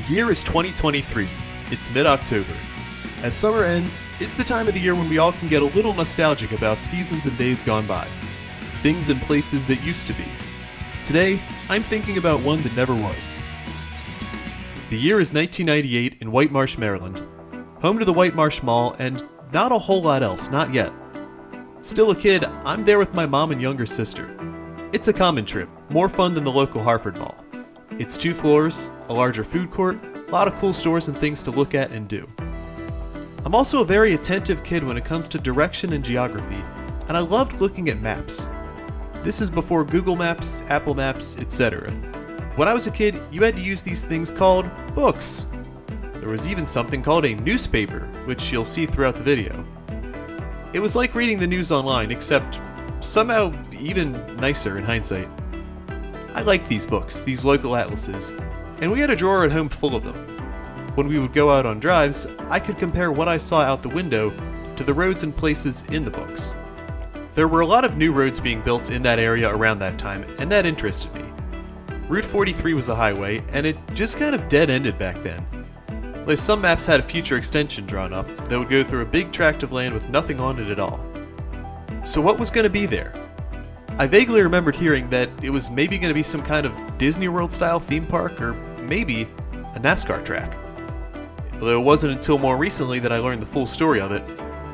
The year is 2023. It's mid-October. As summer ends, it's the time of the year when we all can get a little nostalgic about seasons and days gone by. Things and places that used to be. Today, I'm thinking about one that never was. The year is 1998 in White Marsh, Maryland. Home to the White Marsh Mall and not a whole lot else, not yet. Still a kid, I'm there with my mom and younger sister. It's a common trip, more fun than the local Harford Mall. It's 2 floors, a larger food court, a lot of cool stores and things to look at and do. I'm also a very attentive kid when it comes to direction and geography, and I loved looking at maps. This is before Google Maps, Apple Maps, etc. When I was a kid, you had to use these things called books. There was even something called a newspaper, which you'll see throughout the video. It was like reading the news online, except somehow even nicer in hindsight. I liked these books, these local atlases, and we had a drawer at home full of them. When we would go out on drives, I could compare what I saw out the window to the roads and places in the books. There were a lot of new roads being built in that area around that time, and that interested me. Route 43 was a highway, and it just kind of dead-ended back then. Though some maps had a future extension drawn up that would go through a big tract of land with nothing on it at all. So what was going to be there? I vaguely remembered hearing that it was maybe going to be some kind of Disney World style theme park or maybe a NASCAR track. Although it wasn't until more recently that I learned the full story of it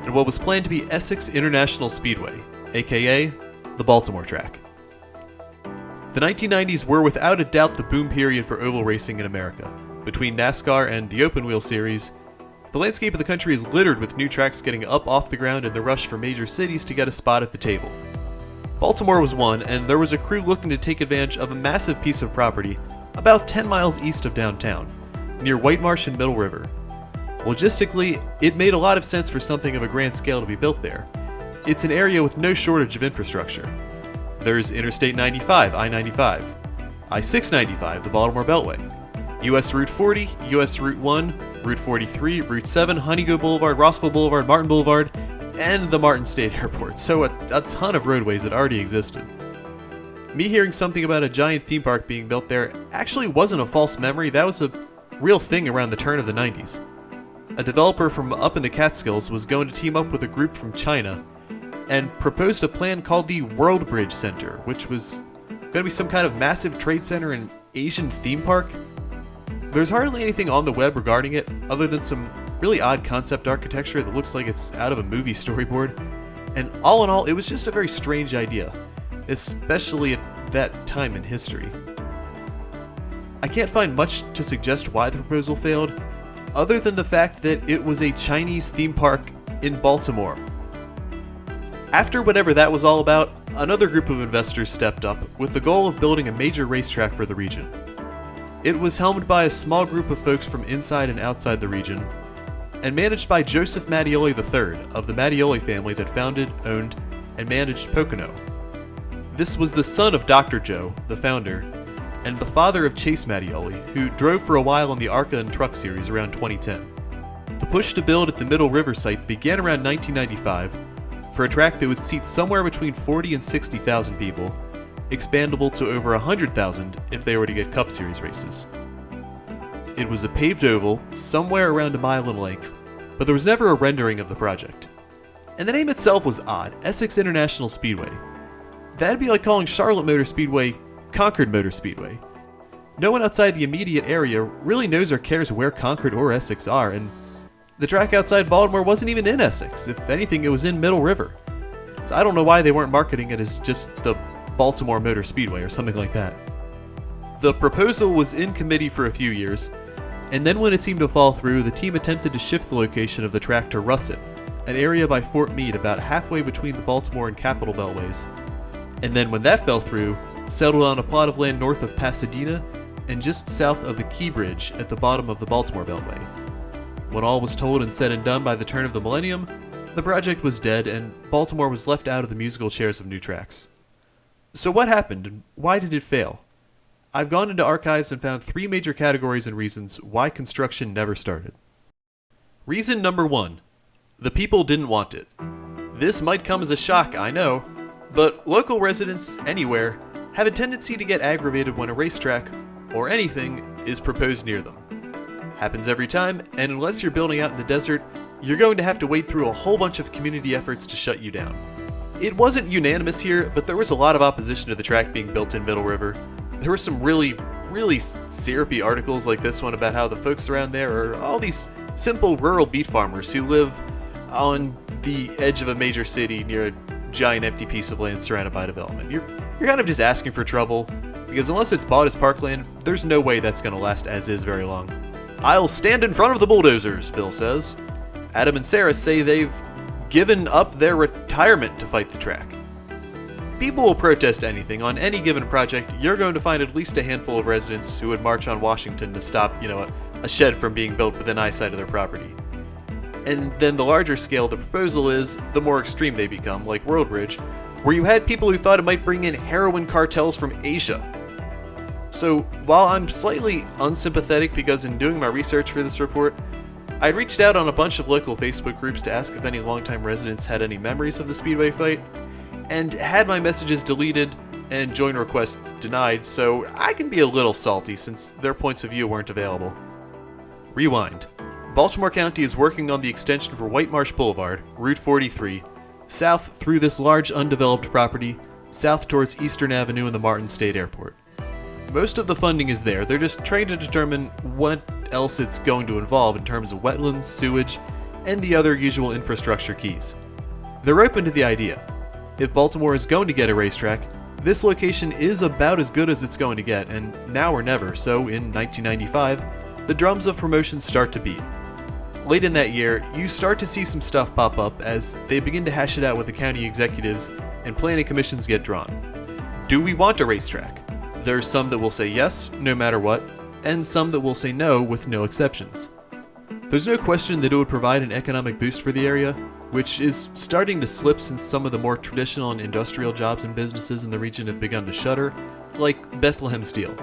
and what was planned to be Essex International Speedway, aka the Baltimore track. The 1990s were without a doubt the boom period for oval racing in America. Between NASCAR and the open wheel series, the landscape of the country is littered with new tracks getting up off the ground in the rush for major cities to get a spot at the table. Baltimore was one, and there was a crew looking to take advantage of a massive piece of property about 10 miles east of downtown, near White Marsh and Middle River. Logistically, it made a lot of sense for something of a grand scale to be built there. It's an area with no shortage of infrastructure. There's Interstate 95, I-95, I-695, the Baltimore Beltway, US Route 40, US Route 1, Route 43, Route 7, Honeygo Boulevard, Rossville Boulevard, Martin Boulevard, and the Martin State Airport, so a ton of roadways that already existed. Me hearing something about a giant theme park being built there actually wasn't a false memory, that was a real thing around the turn of the 90s. A developer from up in the Catskills was going to team up with a group from China and proposed a plan called the World Bridge Center, which was going to be some kind of massive trade center and Asian theme park. There's hardly anything on the web regarding it other than some really odd concept architecture that looks like it's out of a movie storyboard, and all in all, it was just a very strange idea, especially at that time in history. I can't find much to suggest why the proposal failed, other than the fact that it was a Chinese theme park in Baltimore. After whatever that was all about, another group of investors stepped up with the goal of building a major racetrack for the region. It was helmed by a small group of folks from inside and outside the region, and managed by Joseph Mattioli III of the Mattioli family that founded, owned, and managed Pocono. This was the son of Dr. Joe, the founder, and the father of Chase Mattioli, who drove for a while on the ARCA and Truck series around 2010. The push to build at the Middle River site began around 1995 for a track that would seat somewhere between 40 and 60,000 people, expandable to over 100,000 if they were to get Cup Series races. It was a paved oval, somewhere around a mile in length, but there was never a rendering of the project. And the name itself was odd, Essex International Speedway. That'd be like calling Charlotte Motor Speedway Concord Motor Speedway. No one outside the immediate area really knows or cares where Concord or Essex are, and the track outside Baltimore wasn't even in Essex. If anything, it was in Middle River. So I don't know why they weren't marketing it as just the Baltimore Motor Speedway or something like that. The proposal was in committee for a few years, and then when it seemed to fall through, the team attempted to shift the location of the track to Russet, an area by Fort Meade about halfway between the Baltimore and Capitol Beltways. And then when that fell through, settled on a plot of land north of Pasadena and just south of the Key Bridge at the bottom of the Baltimore Beltway. When all was told and said and done by the turn of the millennium, the project was dead and Baltimore was left out of the musical chairs of new tracks. So what happened and why did it fail? I've gone into archives and found 3 major categories and reasons why construction never started. Reason number 1. The people didn't want it. This might come as a shock, I know, but local residents anywhere have a tendency to get aggravated when a racetrack, or anything, is proposed near them. Happens every time, and unless you're building out in the desert, you're going to have to wade through a whole bunch of community efforts to shut you down. It wasn't unanimous here, but there was a lot of opposition to the track being built in Middle River. There were some really syrupy articles like this one about how the folks around there are all these simple rural beet farmers who live on the edge of a major city near a giant empty piece of land surrounded by development. You're kind of just asking for trouble, because unless it's bought as parkland, there's no way that's going to last as is very long. "I'll stand in front of the bulldozers," Bill says. Adam and Sarah say they've given up their retirement to fight the track. People will protest anything. On any given project, you're going to find at least a handful of residents who would march on Washington to stop, a shed from being built within eyesight of their property. And then the larger scale the proposal is, the more extreme they become, like World Bridge, where you had people who thought it might bring in heroin cartels from Asia. So, while I'm slightly unsympathetic because in doing my research for this report, I'd reached out on a bunch of local Facebook groups to ask if any longtime residents had any memories of the Speedway fight, and had my messages deleted and join requests denied, so I can be a little salty since their points of view weren't available. Rewind. Baltimore County is working on the extension for White Marsh Boulevard, Route 43, south through this large undeveloped property, south towards Eastern Avenue and the Martin State Airport. Most of the funding is there, they're just trying to determine what else it's going to involve in terms of wetlands, sewage, and the other usual infrastructure keys. They're open to the idea. If Baltimore is going to get a racetrack, this location is about as good as it's going to get, and now or never, so in 1995, the drums of promotion start to beat. Late in that year, you start to see some stuff pop up as they begin to hash it out with the county executives and planning commissions get drawn. Do we want a racetrack? There's some that will say yes, no matter what, and some that will say no with no exceptions. There's no question that it would provide an economic boost for the area, which is starting to slip since some of the more traditional and industrial jobs and businesses in the region have begun to shutter, like Bethlehem Steel.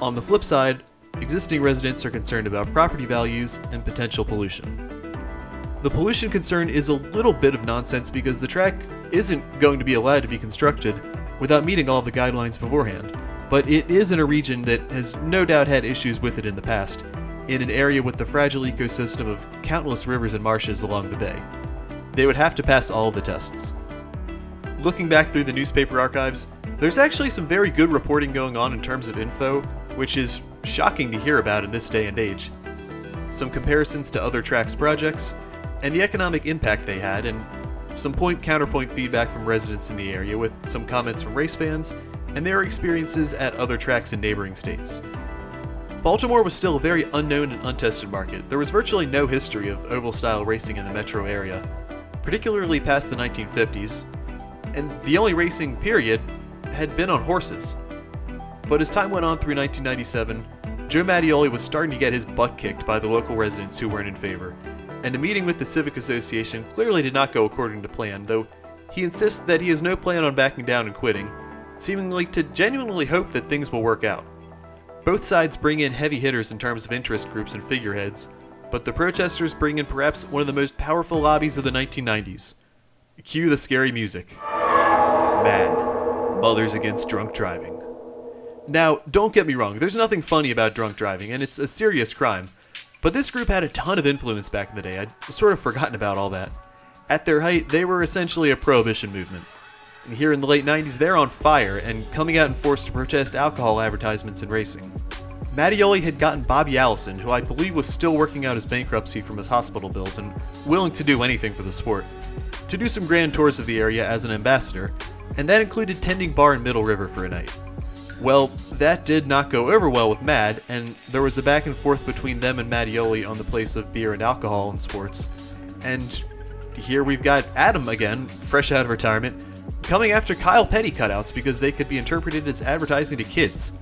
On the flip side, existing residents are concerned about property values and potential pollution. The pollution concern is a little bit of nonsense because the track isn't going to be allowed to be constructed without meeting all of the guidelines beforehand, but it is in a region that has no doubt had issues with it in the past, in an area with the fragile ecosystem of countless rivers and marshes along the bay. They would have to pass all of the tests. Looking back through the newspaper archives, there's actually some very good reporting going on in terms of info, which is shocking to hear about in this day and age. Some comparisons to other tracks projects, and the economic impact they had, and some point-counterpoint feedback from residents in the area with some comments from race fans, and their experiences at other tracks in neighboring states. Baltimore was still a very unknown and untested market. There was virtually no history of oval-style racing in the metro area, particularly past the 1950s, and the only racing period had been on horses. But as time went on through 1997, Joe Mattioli was starting to get his butt kicked by the local residents who weren't in favor, and a meeting with the Civic Association clearly did not go according to plan, though he insists that he has no plan on backing down and quitting, seemingly to genuinely hope that things will work out. Both sides bring in heavy hitters in terms of interest groups and figureheads, but the protesters bring in perhaps one of the most powerful lobbies of the 1990s. Cue the scary music. MAD. Mothers Against Drunk Driving. Now, don't get me wrong, there's nothing funny about drunk driving, and it's a serious crime, but this group had a ton of influence back in the day. I'd sort of forgotten about all that. At their height, they were essentially a prohibition movement. And here in the late 90s, they're on fire and coming out in force to protest alcohol advertisements in racing. Mattioli had gotten Bobby Allison, who I believe was still working out his bankruptcy from his hospital bills and willing to do anything for the sport, to do some grand tours of the area as an ambassador, and that included tending bar in Middle River for a night. Well, that did not go over well with Mad, and there was a back and forth between them and Mattioli on the place of beer and alcohol in sports. And here we've got Adam again, fresh out of retirement, coming after Kyle Petty cutouts because they could be interpreted as advertising to kids.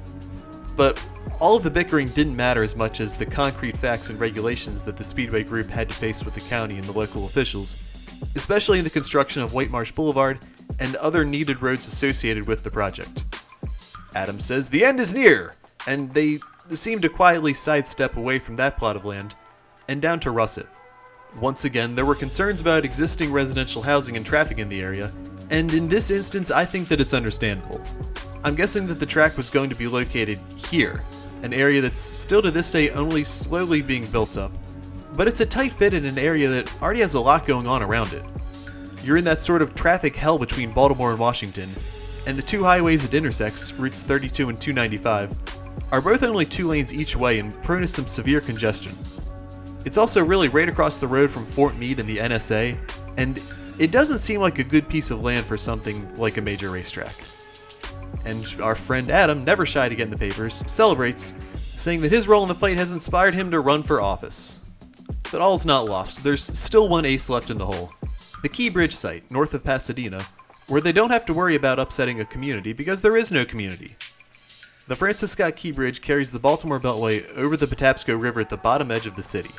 But all of the bickering didn't matter as much as the concrete facts and regulations that the Speedway group had to face with the county and the local officials, especially in the construction of White Marsh Boulevard and other needed roads associated with the project. Adam says the end is near, and they seem to quietly sidestep away from that plot of land and down to Russet. Once again, there were concerns about existing residential housing and traffic in the area, and in this instance, I think that it's understandable. I'm guessing that the track was going to be located here, an area that's still to this day only slowly being built up. But it's a tight fit in an area that already has a lot going on around it. You're in that sort of traffic hell between Baltimore and Washington, and the two highways it intersects, routes 32 and 295, are both only 2 lanes each way and prone to some severe congestion. It's also really right across the road from Fort Meade and the NSA, and it doesn't seem like a good piece of land for something like a major racetrack. And our friend Adam, never shy to get in the papers, celebrates, saying that his role in the fight has inspired him to run for office. But all's not lost. There's still one ace left in the hole. The Key Bridge site, north of Pasadena, where they don't have to worry about upsetting a community because there is no community. The Francis Scott Key Bridge carries the Baltimore Beltway over the Patapsco River at the bottom edge of the city.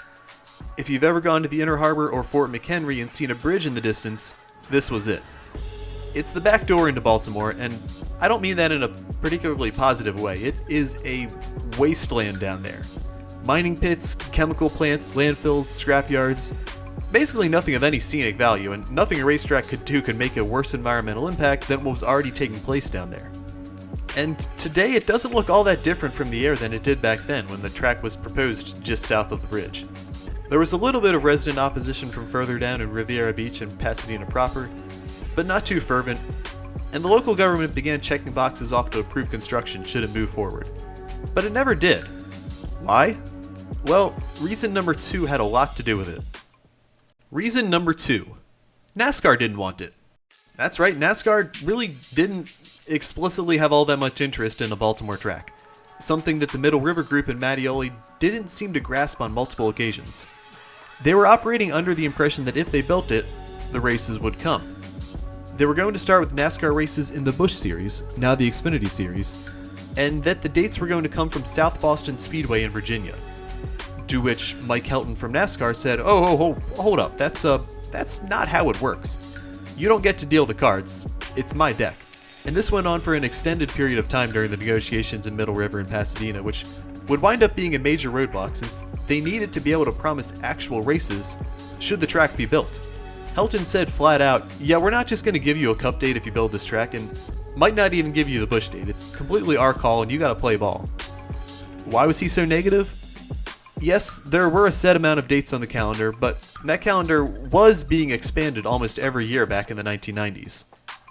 If you've ever gone to the Inner Harbor or Fort McHenry and seen a bridge in the distance, this was it. It's the back door into Baltimore, and I don't mean that in a particularly positive way. It is a wasteland down there. Mining pits, chemical plants, landfills, scrapyards, basically nothing of any scenic value, and nothing a racetrack could do could make a worse environmental impact than what was already taking place down there. And today it doesn't look all that different from the air than it did back then when the track was proposed just south of the bridge. There was a little bit of resident opposition from further down in Riviera Beach and Pasadena proper, but not too fervent, and the local government began checking boxes off to approve construction should it move forward. But it never did. Why? Well, reason number 2 had a lot to do with it. Reason number 2. NASCAR didn't want it. That's right, NASCAR really didn't explicitly have all that much interest in a Baltimore track, something that the Middle River Group and Mattioli didn't seem to grasp on multiple occasions. They were operating under the impression that if they built it, the races would come. They were going to start with NASCAR races in the Busch Series, now the Xfinity Series, and that the dates were going to come from South Boston Speedway in Virginia. To which Mike Helton from NASCAR said, "Oh, hold up, that's not how it works. You don't get to deal the cards, it's my deck." And this went on for an extended period of time during the negotiations in Middle River and Pasadena, which would wind up being a major roadblock since they needed to be able to promise actual races should the track be built. Helton said flat out, "Yeah, we're not just going to give you a cup date if you build this track, and might not even give you the Busch date. It's completely our call and you gotta play ball." Why was he so negative? Yes, there were a set amount of dates on the calendar, but that calendar was being expanded almost every year back in the 1990s.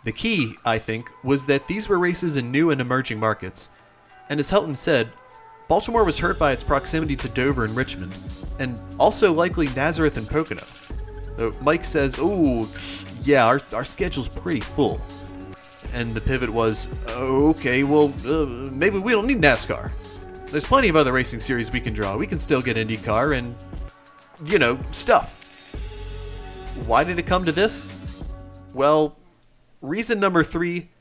The key, I think, was that these were races in new and emerging markets, and as Helton said, Baltimore was hurt by its proximity to Dover and Richmond, and also likely Nazareth and Pocono. Mike says, "Oh, yeah, our schedule's pretty full." And the pivot was, "Okay, well, maybe we don't need NASCAR. There's plenty of other racing series we can draw. We can still get IndyCar and, stuff." Why did it come to this? Well, reason number 3,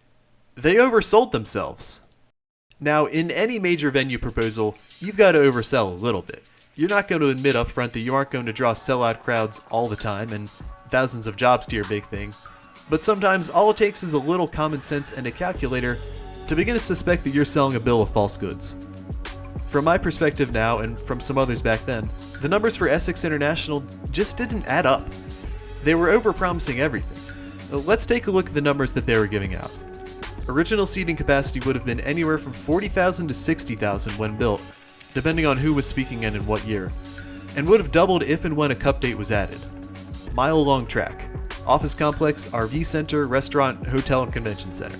they oversold themselves. Now, in any major venue proposal, you've got to oversell a little bit. You're not going to admit up front that you aren't going to draw sellout crowds all the time and thousands of jobs to your big thing. But sometimes all it takes is a little common sense and a calculator to begin to suspect that you're selling a bill of false goods. From my perspective now, and from some others back then, the numbers for Essex International just didn't add up. They were overpromising everything. Let's take a look at the numbers that they were giving out. Original seating capacity would have been anywhere from 40,000 to 60,000 when built, depending on who was speaking and in what year, and would have doubled if and when a cup date was added. Mile-long track. Office complex, RV center, restaurant, hotel, and convention center.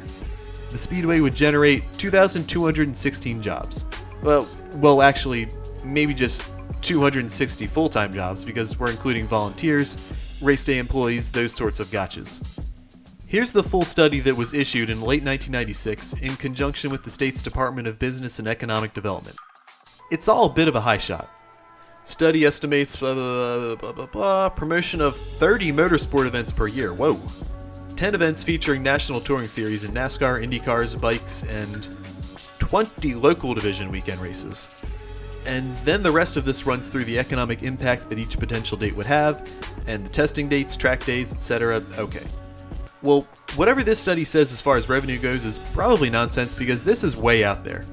The Speedway would generate 2,216 jobs. Well, actually, maybe just 260 full-time jobs because we're including volunteers, race day employees, those sorts of gotchas. Here's the full study that was issued in late 1996 in conjunction with the state's Department of Business and Economic Development. It's all a bit of a high shot. Study estimates promotion of 30 motorsport events per year. Whoa. 10 events featuring national touring series in NASCAR, IndyCars, bikes, and 20 local division weekend races. And then the rest of this runs through the economic impact that each potential date would have, and the testing dates, track days, etc. Okay. Well, whatever this study says as far as revenue goes is probably nonsense because this is way out there.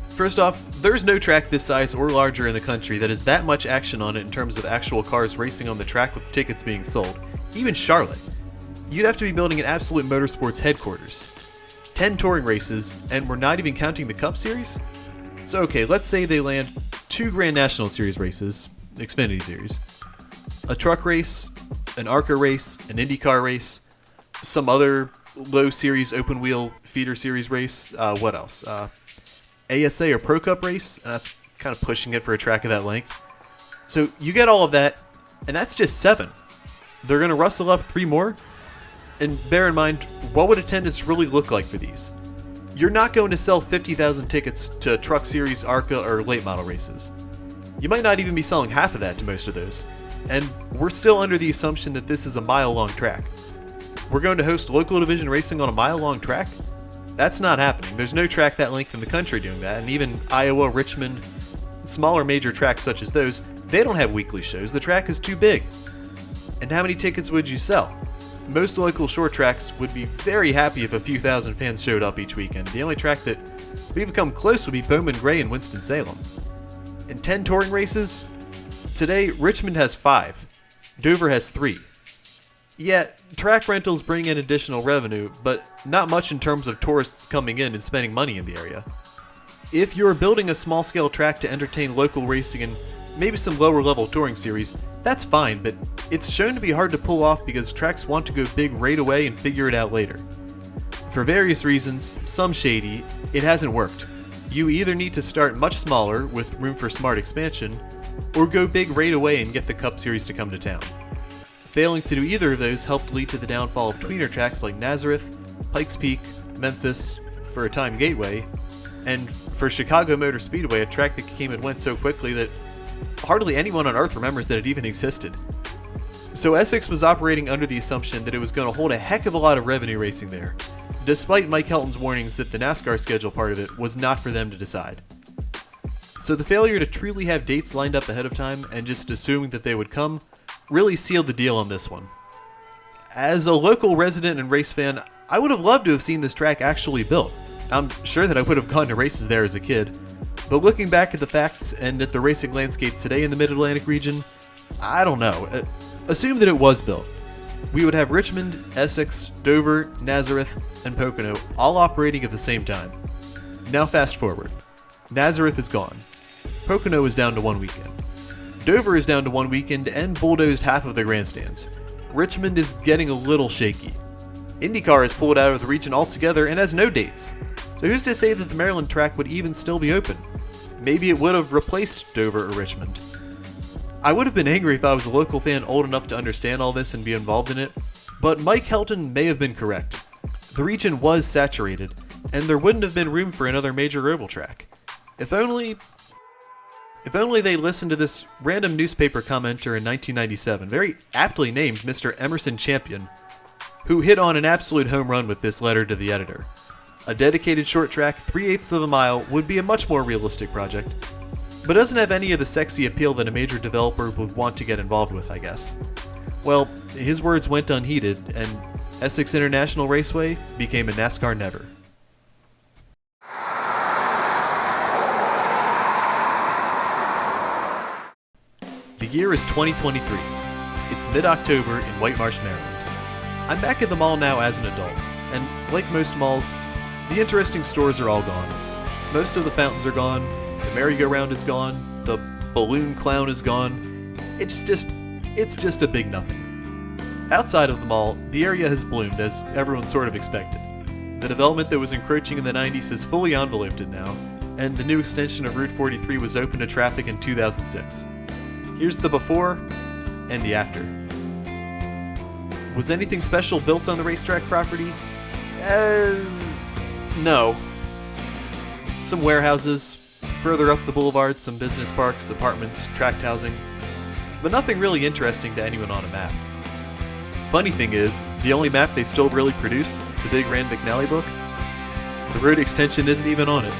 First off, there's no track this size or larger in the country that has that much action on it in terms of actual cars racing on the track with tickets being sold. Even Charlotte. You'd have to be building an absolute motorsports headquarters. 10 touring races, and we're not even counting the Cup Series? So okay, let's say they land 2 Grand National Series races, Xfinity Series, a truck race, an ARCA race, an IndyCar race, some other low series open wheel feeder series race, what else? ASA or Pro Cup race, and that's kind of pushing it for a track of that length. So you get all of that, and that's just 7. They're going to rustle up 3 more, and bear in mind, what would attendance really look like for these? You're not going to sell 50,000 tickets to Truck Series, ARCA, or late model races. You might not even be selling half of that to most of those, and we're still under the assumption that this is a mile-long track. We're going to host local division racing on a mile-long track? That's not happening. There's no track that length in the country doing that, and even Iowa, Richmond, smaller major tracks such as those, they don't have weekly shows. The track is too big. And how many tickets would you sell? Most local short tracks would be very happy if a few thousand fans showed up each weekend. The only track that would even come close would be Bowman Gray in Winston-Salem. And 10 touring races? Today, Richmond has 5. Dover has 3. Yeah, track rentals bring in additional revenue, but not much in terms of tourists coming in and spending money in the area. If you're building a small-scale track to entertain local racing and maybe some lower-level touring series, that's fine, but it's shown to be hard to pull off because tracks want to go big right away and figure it out later. For various reasons, some shady, it hasn't worked. You either need to start much smaller with room for smart expansion, or go big right away and get the Cup Series to come to town. Failing to do either of those helped lead to the downfall of tweener tracks like Nazareth, Pikes Peak, Memphis, for a time Gateway, and for Chicago Motor Speedway, a track that came and went so quickly that hardly anyone on Earth remembers that it even existed. So Essex was operating under the assumption that it was going to hold a heck of a lot of revenue racing there, despite Mike Helton's warnings that the NASCAR schedule part of it was not for them to decide. So the failure to truly have dates lined up ahead of time and just assuming that they would come really sealed the deal on this one. As a local resident and race fan, I would have loved to have seen this track actually built. I'm sure that I would have gone to races there as a kid, but looking back at the facts and at the racing landscape today in the Mid-Atlantic region, I don't know. Assume that it was built. We would have Richmond, Essex, Dover, Nazareth, and Pocono all operating at the same time. Now fast forward. Nazareth is gone. Pocono is down to 1 weekend. Dover is down to 1 weekend and bulldozed half of the grandstands. Richmond is getting a little shaky. IndyCar has pulled out of the region altogether and has no dates. So who's to say that the Maryland track would even still be open? Maybe it would have replaced Dover or Richmond. I would have been angry if I was a local fan old enough to understand all this and be involved in it, but Mike Helton may have been correct. The region was saturated, and there wouldn't have been room for another major oval track. If only they listened to this random newspaper commenter in 1997, very aptly named Mr. Emerson Champion, who hit on an absolute home run with this letter to the editor. A dedicated short track 3/8 of a mile would be a much more realistic project, but doesn't have any of the sexy appeal that a major developer would want to get involved with, I guess. Well, his words went unheeded, and Essex International Raceway became a NASCAR never. The year is 2023. It's mid-October in White Marsh, Maryland. I'm back at the mall now as an adult, and like most malls, the interesting stores are all gone. Most of the fountains are gone, the merry-go-round is gone, the balloon clown is gone. It's just a big nothing. Outside of the mall, the area has bloomed as everyone sort of expected. The development that was encroaching in the 90s has fully enveloped it now, and the new extension of Route 43 was open to traffic in 2006. Here's the before and the after. Was anything special built on the racetrack property? No. Some warehouses, further up the boulevard, some business parks, apartments, tract housing, but nothing really interesting to anyone on a map. Funny thing is, the only map they still really produce, the big Rand McNally book, the road extension isn't even on it.